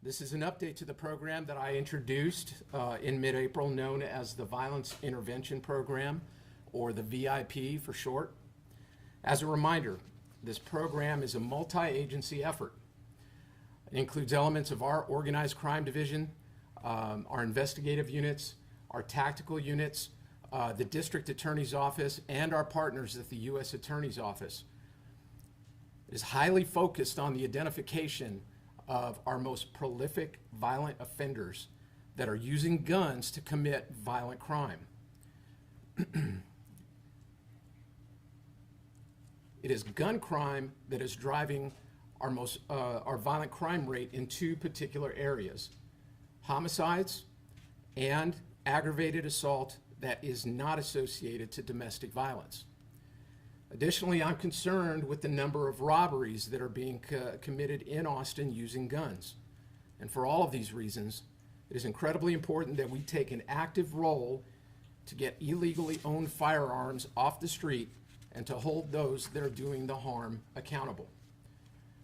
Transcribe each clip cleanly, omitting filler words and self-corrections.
This is an update to the program that I introduced in mid-April, known as the Violence Intervention Program, or the VIP for short. As a reminder, this program is a multi-agency effort. It includes elements of our organized crime division, our investigative units, our tactical units, the district attorney's office, and our partners at the U.S. Attorney's Office. It is highly focused on the identification of our most prolific violent offenders that are using guns to commit violent crime. It is gun crime that is driving our violent crime rate in two particular areas: homicides and aggravated assault that is not associated to domestic violence. Additionally, I'm concerned with the number of robberies that are being committed in Austin using guns. And for all of these reasons, it is incredibly important that we take an active role to get illegally owned firearms off the street and to hold those that are doing the harm accountable.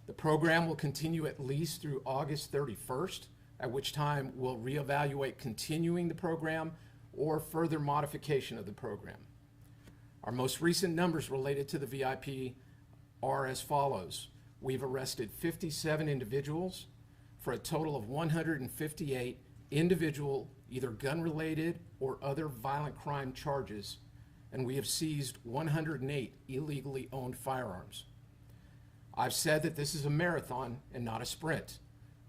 The program will continue at least through August 31st, at which time we'll reevaluate continuing the program or further modification of the program. Our most recent numbers related to the VIP are as follows. We've arrested 57 individuals for a total of 158 individual, either gun-related or other violent crime charges, and we have seized 108 illegally owned firearms. I've said that this is a marathon and not a sprint.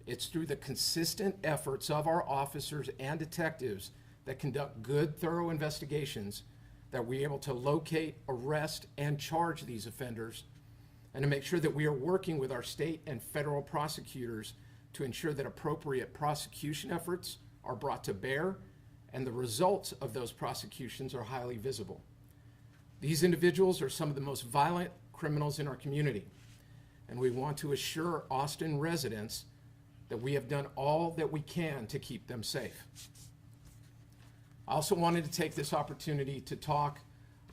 It's through the consistent efforts of our officers and detectives that conduct good, thorough investigations that we're able to locate, arrest, and charge these offenders, and to make sure that we are working with our state and federal prosecutors to ensure that appropriate prosecution efforts are brought to bear and the results of those prosecutions are highly visible. These individuals are some of the most violent criminals in our community, and we want to assure Austin residents that we have done all that we can to keep them safe. I also wanted to take this opportunity to talk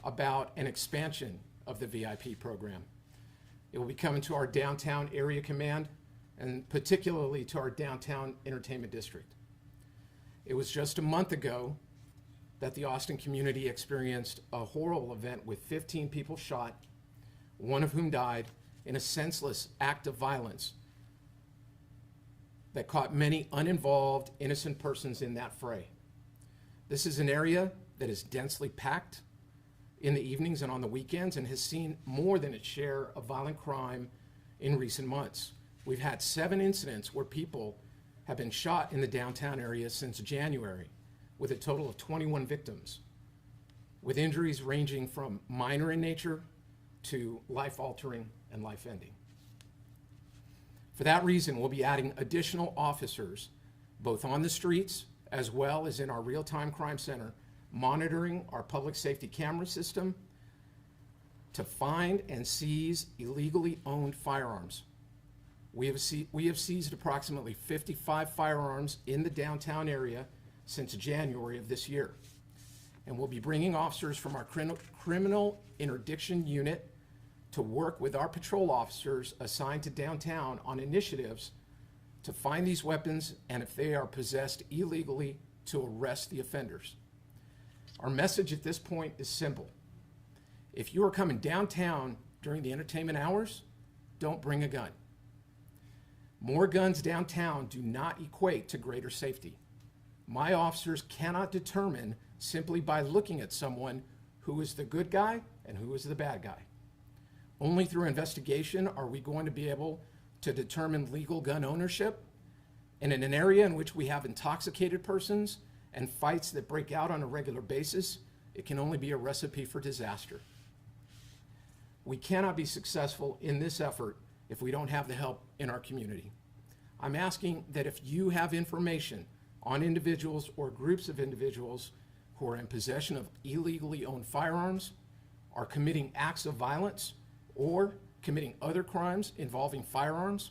about an expansion of the VIP program. It will be coming to our downtown area command and particularly to our downtown entertainment district. It was just a month ago that the Austin community experienced a horrible event with 15 people shot, one of whom died in a senseless act of violence that caught many uninvolved, innocent persons in that fray. This is an area that is densely packed in the evenings and on the weekends and has seen more than its share of violent crime in recent months. We've had 7 incidents where people have been shot in the downtown area since January, with a total of 21 victims, with injuries ranging from minor in nature to life-altering and life-ending. For that reason, we'll be adding additional officers, both on the streets as well as in our real-time crime center, monitoring our public safety camera system to find and seize illegally owned firearms. We have seized approximately 55 firearms in the downtown area since January of this year. And we'll be bringing officers from our criminal interdiction unit to work with our patrol officers assigned to downtown on initiatives to find these weapons, and if they are possessed illegally, to arrest the offenders. Our message at this point is simple. If you are coming downtown during the entertainment hours, don't bring a gun. More guns downtown do not equate to greater safety. My officers cannot determine simply by looking at someone who is the good guy and who is the bad guy. Only through investigation are we going to be able to determine legal gun ownership, and in an area in which we have intoxicated persons and fights that break out on a regular basis, it can only be a recipe for disaster. We cannot be successful in this effort if we don't have the help in our community. I'm asking that if you have information on individuals or groups of individuals who are in possession of illegally owned firearms, are committing acts of violence, or committing other crimes involving firearms,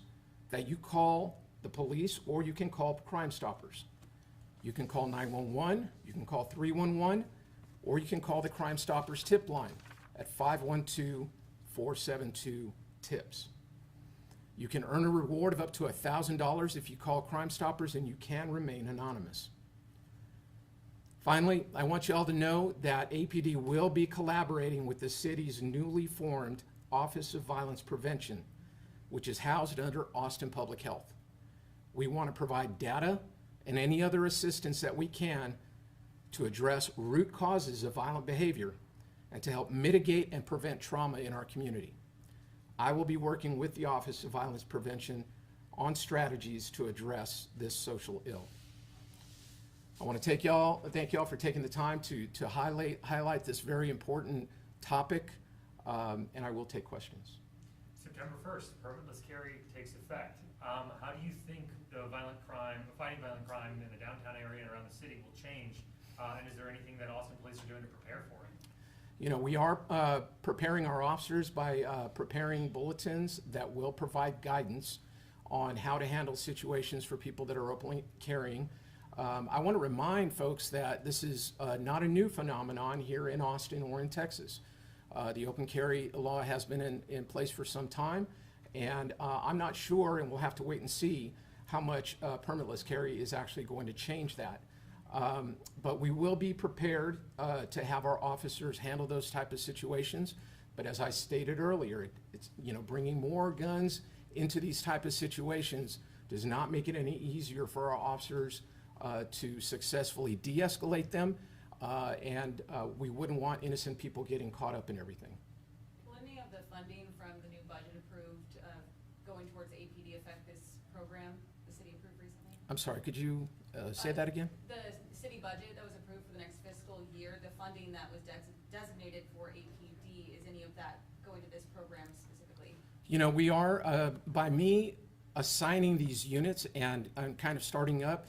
that you call the police or you can call Crime Stoppers. You can call 911, you can call 311, or you can call the Crime Stoppers tip line at 512-472-TIPS. You can earn a reward of up to $1,000 if you call Crime Stoppers, and you can remain anonymous. Finally, I want you all to know that APD will be collaborating with the city's newly formed Office of Violence Prevention, which is housed under Austin Public Health. We want to provide data and any other assistance that we can to address root causes of violent behavior and to help mitigate and prevent trauma in our community. I will be working with the Office of Violence Prevention on strategies to address this social ill. I want to thank y'all for taking the time to highlight this very important topic, and I will take questions. September 1st, permitless carry takes effect. How do you think fighting violent crime in the downtown area and around the city will change? And is there anything that Austin Police are doing to prepare for it? You know, we are preparing our officers by preparing bulletins that will provide guidance on how to handle situations for people that are openly carrying. I want to remind folks that this is not a new phenomenon here in Austin or in Texas. The open carry law has been in place for some time, and I'm not sure, and we'll have to wait and see how much permitless carry is actually going to change that. But we will be prepared to have our officers handle those type of situations. But as I stated earlier, it's bringing more guns into these type of situations does not make it any easier for our officers to successfully de-escalate them, and we wouldn't want innocent people getting caught up in everything. Will any of the funding from the new budget approved going towards APD affect this program the city approved recently? I'm sorry, could you say that again? The city budget that was approved for the next fiscal year, the funding that was designated for APD, is any of that going to this program specifically? You know, we are, by me assigning these units and kind of starting up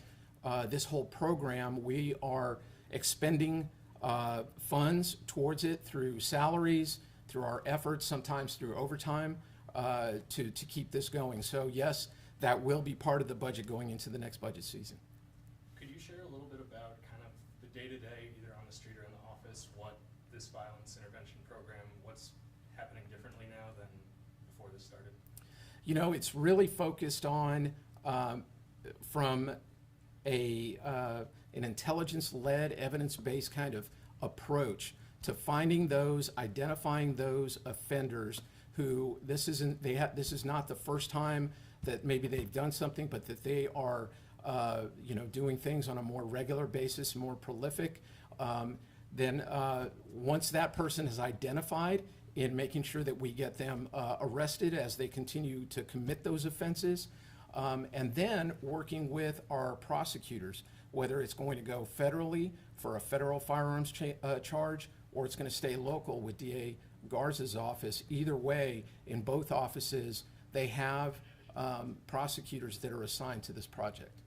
this whole program, we are expending funds towards it through salaries, through our efforts, sometimes through overtime, to keep this going. So yes, that will be part of the budget going into the next budget season. Could you share a little bit about kind of the day-to-day, either on the street or in the office, what this violence intervention program, what's happening differently now than before this started? You know, it's really focused on from an intelligence-led, evidence-based kind of approach to finding those, identifying those offenders who this is not the first time that maybe they've done something, but that they are doing things on a more regular basis, more prolific. Then once that person is identified, in making sure that we get them arrested as they continue to commit those offenses, and then working with our prosecutors, whether it's going to go federally for a federal firearms charge, or it's going to stay local with DA Garza's office. Either way, in both offices, they have prosecutors that are assigned to this project.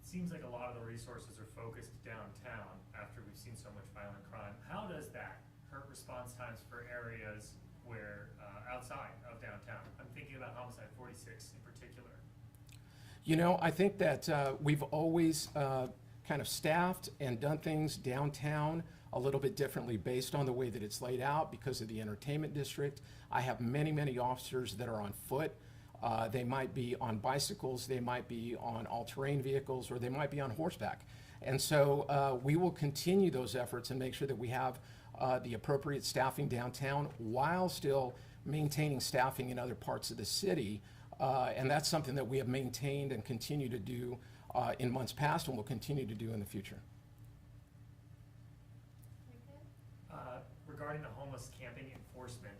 It seems like a lot of the resources are focused downtown after we've seen so much violent crime. How does that hurt response times for areas where outside of downtown? I'm thinking about Homicide 46 in particular. You know, I think that we've always kind of staffed and done things downtown a little bit differently based on the way that it's laid out because of the entertainment district. I have many, many officers that are on foot. They might be on bicycles, they might be on all-terrain vehicles, or they might be on horseback. And so we will continue those efforts and make sure that we have the appropriate staffing downtown while still maintaining staffing in other parts of the city. And that's something that we have maintained and continue to do in months past and will continue to do in the future. Regarding the homeless camping enforcement,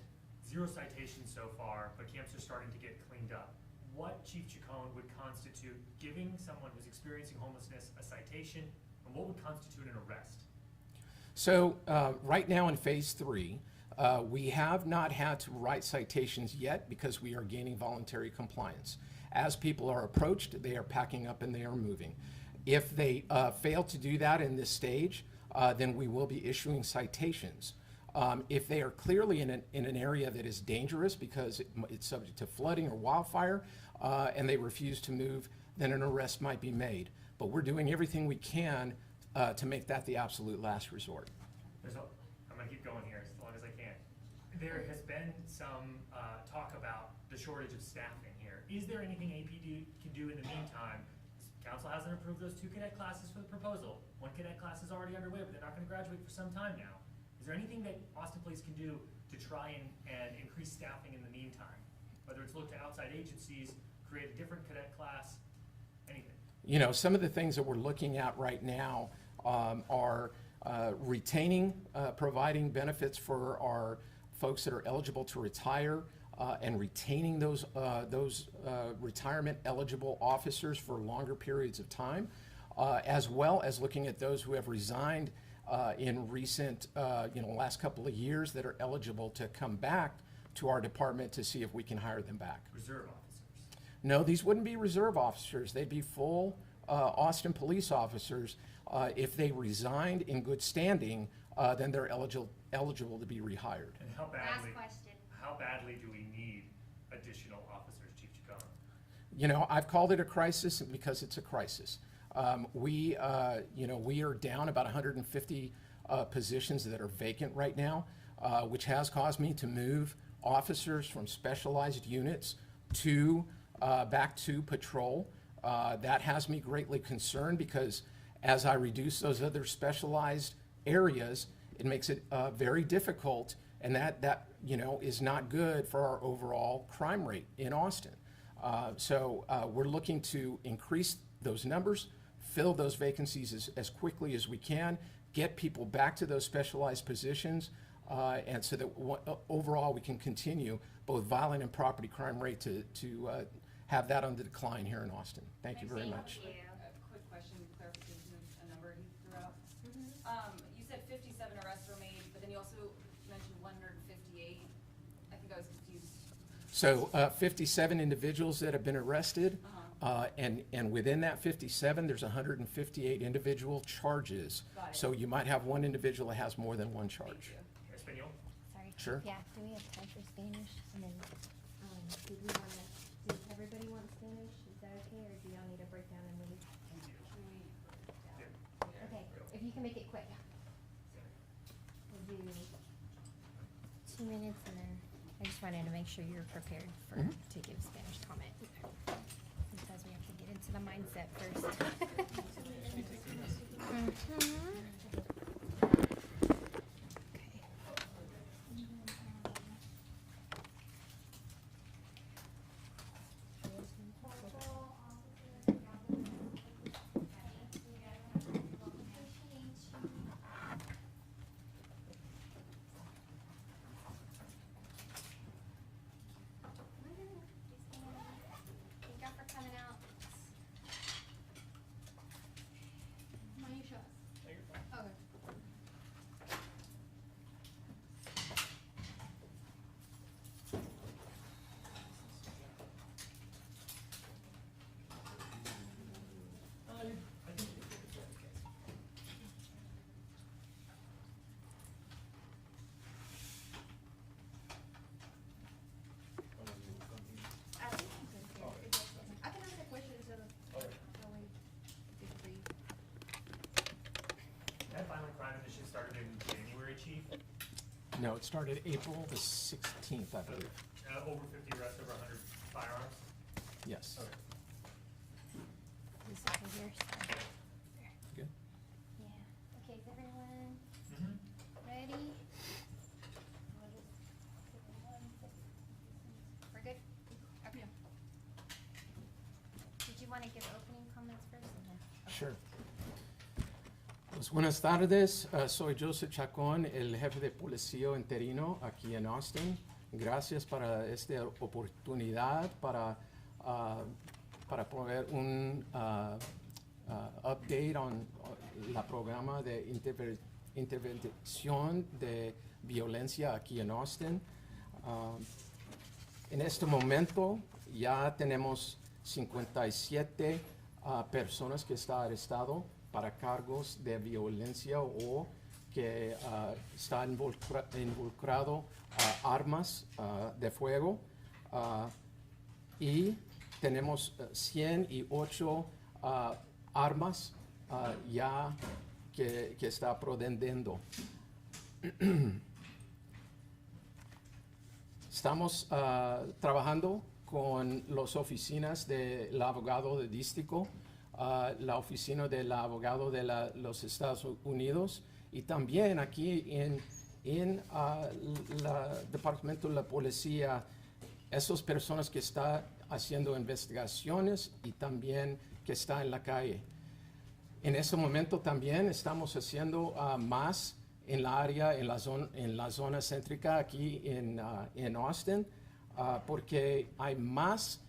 0 citations so far, but camps are starting to get cleaned up. What, Chief Chacon, would constitute giving someone who's experiencing homelessness a citation, and what would constitute an arrest? So right now in phase 3, we have not had to write citations yet because we are gaining voluntary compliance. As people are approached, they are packing up and they are moving. If they fail to do that in this stage, then we will be issuing citations. If they are clearly in an area that is dangerous because it's subject to flooding or wildfire, and they refuse to move, then an arrest might be made. But we're doing everything we can to make that the absolute last resort. I'm going to keep going here as long as I can. There has been some talk about the shortage of staffing here. Is there anything APD can do in the meantime? Council hasn't approved those 2 cadet classes for the proposal. 1 cadet class is already underway, but they're not gonna graduate for some time now. Is there anything that Austin Police can do to try and increase staffing in the meantime? Whether it's look to outside agencies, create a different cadet class, anything? You know, some of the things that we're looking at right now are retaining, providing benefits for our folks that are eligible to retire, and retaining those retirement eligible officers for longer periods of time, as well as looking at those who have resigned in recent, last couple of years that are eligible to come back to our department to see if we can hire them back. Reserve officers. No, these wouldn't be reserve officers. They'd be full Austin police officers. If they resigned in good standing, then they're eligible to be rehired. And how badly do we need additional officers, Chief Chacon? You know, I've called it a crisis because it's a crisis. We are down about 150 positions that are vacant right now, which has caused me to move officers from specialized units to back to patrol. That has me greatly concerned because as I reduce those other specialized areas, it makes it very difficult, and that is not good for our overall crime rate in Austin. So we're looking to increase those numbers, fill those vacancies as quickly as we can, get people back to those specialized positions, and so that overall we can continue both violent and property crime rate to have that on the decline here in Austin. Thank you very much. A quick question, clarification of a number he threw out. You said 57 arrests were made, but then you also mentioned 158. I think I was confused. So 57 individuals that have been arrested, and within that 57, there's 158 individual charges. Got it. So you might have one individual that has more than one Thank charge. you. Espanol? Sorry. Sure. Yeah, do we have time for Spanish? And then, did we wanna, does everybody want Spanish? Is that okay, or do y'all need a breakdown and we? Okay, if you can make it quick. We'll do 2 minutes and then, I just wanted to make sure you're prepared for, to give Spanish comment. Because we have to get into the mindset first. Thank y'all for coming out. I can ask a question instead of going degree. That violent crime initiative started in January, Chief. No, it started April the 16th, I believe. Over 50 arrests, over 100 firearms. Yes. Okay. This over here, so, Good. yeah. Okay, is everyone Mm-hmm. ready? We're good? Okay. Did you wanna give opening comments first and then? Okay. Sure. Pues buenas tardes, soy Joseph Chacon, el jefe de policía interino aquí en Austin. Gracias para esta oportunidad para proveer un update on la programa de intervención de violencia aquí en Austin. En este momento ya tenemos 57 personas que están arrestadas para cargos de violencia o que está involucrado armas de fuego, y tenemos 108 armas ya que está proveyendo. Estamos trabajando con las oficinas del abogado de distrito, la oficina del abogado de los Estados Unidos y también aquí en el departamento de la policía, esas personas que están haciendo investigaciones y también que están en la calle. En ese momento también estamos haciendo más en la área, en la zona céntrica aquí en Austin, porque hay más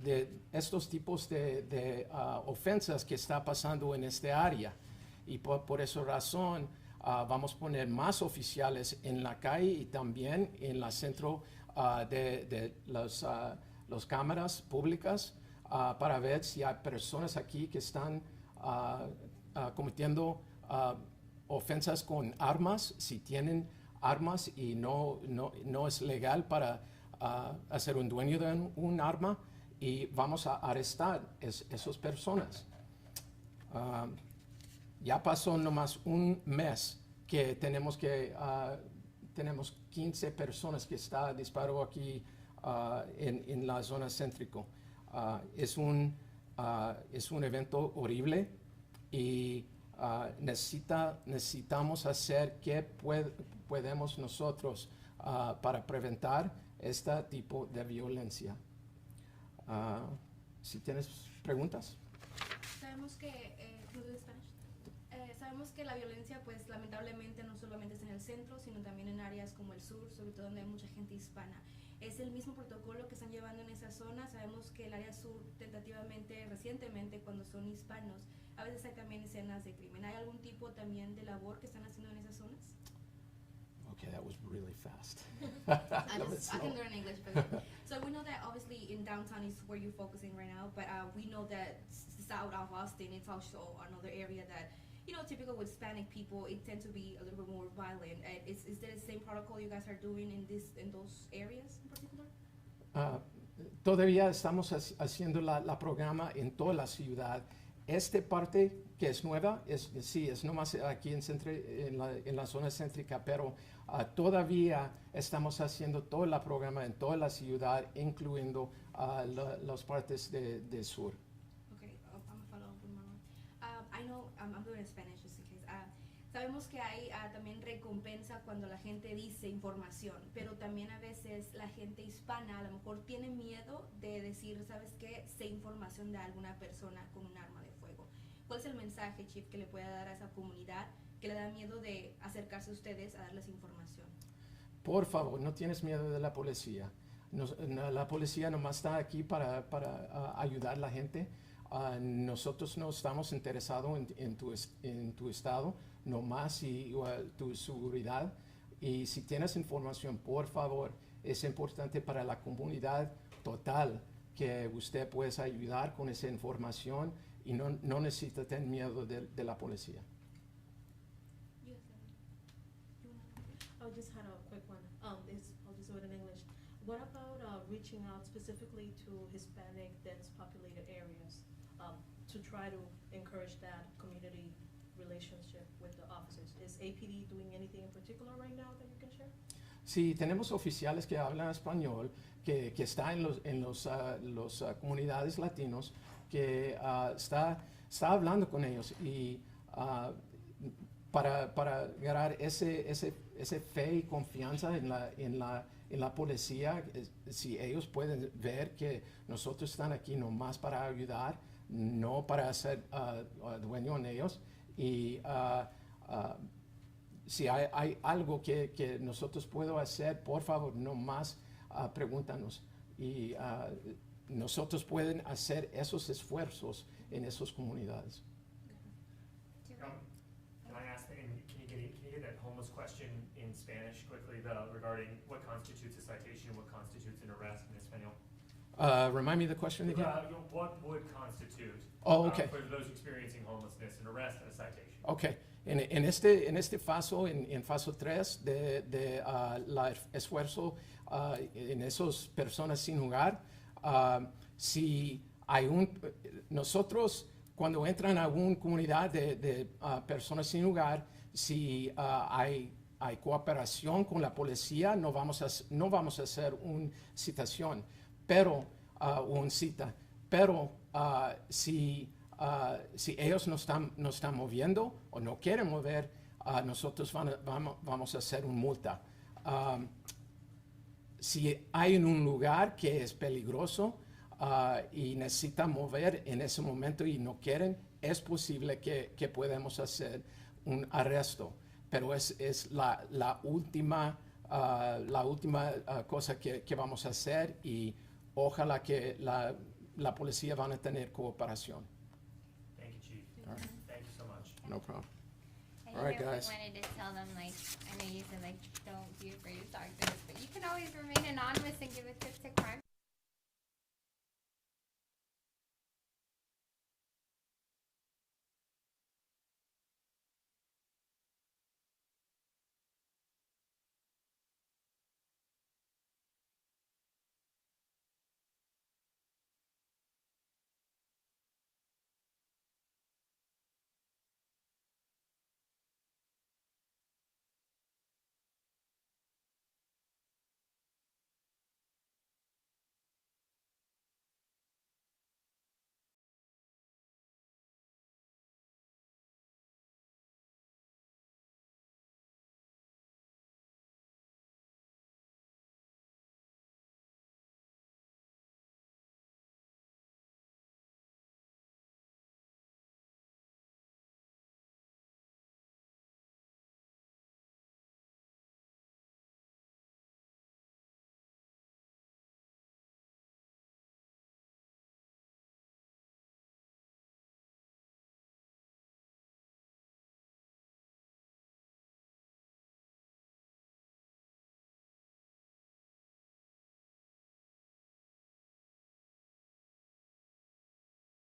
de estos tipos de ofensas que está pasando en este área. Y por esa razón vamos a poner más oficiales en la calle y también en el centro de las cámaras públicas para ver si hay personas aquí que están cometiendo ofensas con armas, si tienen armas y no es legal para ser un dueño de un arma, y vamos a arrestar esas personas. Ya pasó nomás un mes que tenemos 15 personas que está disparado aquí en la zona céntrica. Es un evento horrible y necesitamos hacer qué podemos nosotros para preventar este tipo de violencia. Si tienes preguntas. Sabemos que, sabemos que la violencia, pues lamentablemente no solamente es en el centro, sino también en áreas como el sur, sobre todo donde hay mucha gente hispana. ¿Es el mismo protocolo que están llevando en esa zona? Sabemos que el área sur, tentativamente, recientemente, cuando son hispanos, a veces hay también escenas de crimen. ¿Hay algún tipo también de labor que están haciendo en esas zonas? Okay, that was really fast. I can learn English, but so we know that obviously in downtown is where you're focusing right now, but we know that south of Austin, it's also another area that, you know, typical with Hispanic people, it tends to be a little bit more violent. Is there the same protocol you guys are doing in those areas in particular? Todavía estamos haciendo la programa en toda la ciudad. Esta parte que es nueva, es nomás aquí en la zona céntrica, pero todavía estamos haciendo todo el programa en toda la ciudad, incluyendo las partes del sur. Okay, I'm gonna follow up with one. I know, I'm doing Spanish just in case. Sabemos que hay también recompensa cuando la gente dice información, pero también a veces la gente hispana a lo mejor tiene miedo de decir, ¿sabes qué? Sé información de alguna persona con un arma de fuego. ¿Cuál es el mensaje, Chief, que le pueda dar a esa comunidad que le da miedo de acercarse a ustedes a darles información? Por favor, no tienes miedo de la policía. La policía nomás está aquí para ayudar a la gente. Nosotros no estamos interesados en tu estado, nomás y tu seguridad. Y si tienes información, por favor, es importante para la comunidad total que usted pueda ayudar con esa información y no necesita tener miedo de la policía. I just had a quick one. I'll just do it in English. What about reaching out specifically to Hispanic dense populated areas to try to encourage that community relationship with the officers? Is APD doing anything in particular right now that you can share? Sí, tenemos oficiales que hablan español, que están en las comunidades latinos, que está hablando con ellos y para ganar ese fe y confianza en la policía, si ellos pueden ver que nosotros estamos aquí nomás para ayudar, no para ser dueño en ellos, y si hay algo que nosotros podemos hacer, por favor, nomás pregúntanos, y nosotros pueden hacer esos esfuerzos en esas comunidades. Can I ask, and can you get that homeless question in Spanish quickly, regarding what constitutes a citation and what constitutes an arrest in Espanol? Remind me the question again. What would constitute, Okay. for those experiencing homelessness, an arrest and a citation? Okay. En este paso, en paso 3 de la esfuerzo en esas personas sin hogar, si hay nosotros cuando entran a una comunidad de personas sin hogar, si hay hay cooperación con la policía, no vamos a hacer una citación, pero, una cita. Pero si ellos no están moviendo o no quieren mover, nosotros vamos a hacer una multa. Si hay en un lugar que es peligroso y necesitan mover en ese momento y no quieren, es posible que podamos hacer un arresto. Pero es la última cosa que vamos a hacer, y ojalá que la policía van a tener cooperación. Thank you, Chief. All right. Thank you so much. No problem. I All right, don't know guys. if we wanted to tell them, like, I know you said, like, don't be afraid to talk to us, but you can always remain anonymous and give a tip to crime